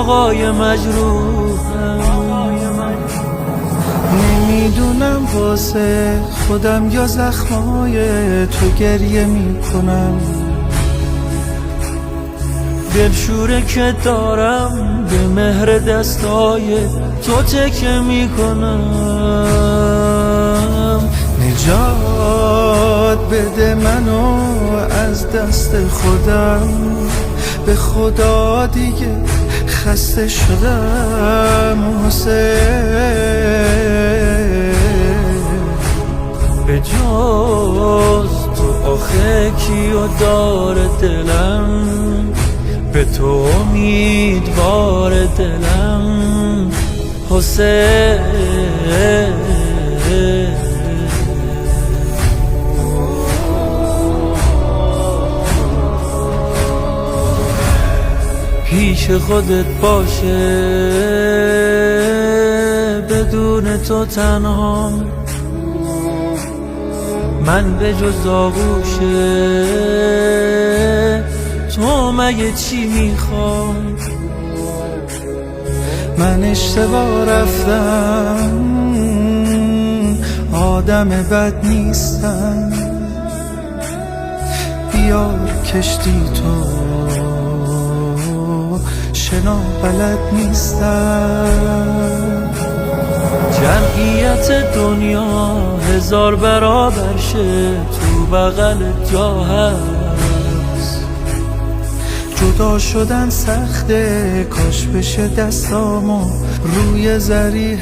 آقای مجروحم. نمیدونم واسه خودم یا زخمای تو گریه میکنم. دلشوره که دارم به مهر دستای تو تکه میکنم. نجات بده منو از دست خودم، به خدا دیگه خسته شدم حسین. به جز تو آخه کیو داره دلم، به تو امیدوار دلم حسین. پیش خودت باشه بدون تو تنهام، من به جز آغوشه تو مگه چی میخوام؟ من اشتباه رفتم، آدم بد نیستم، بیار کشتی تو شنا بلد نیستم. جمعیت دنیا 1000 برابر شه تو بغل جا هست. جدا شدن سخته، کاش بشه دستامو روی ذریح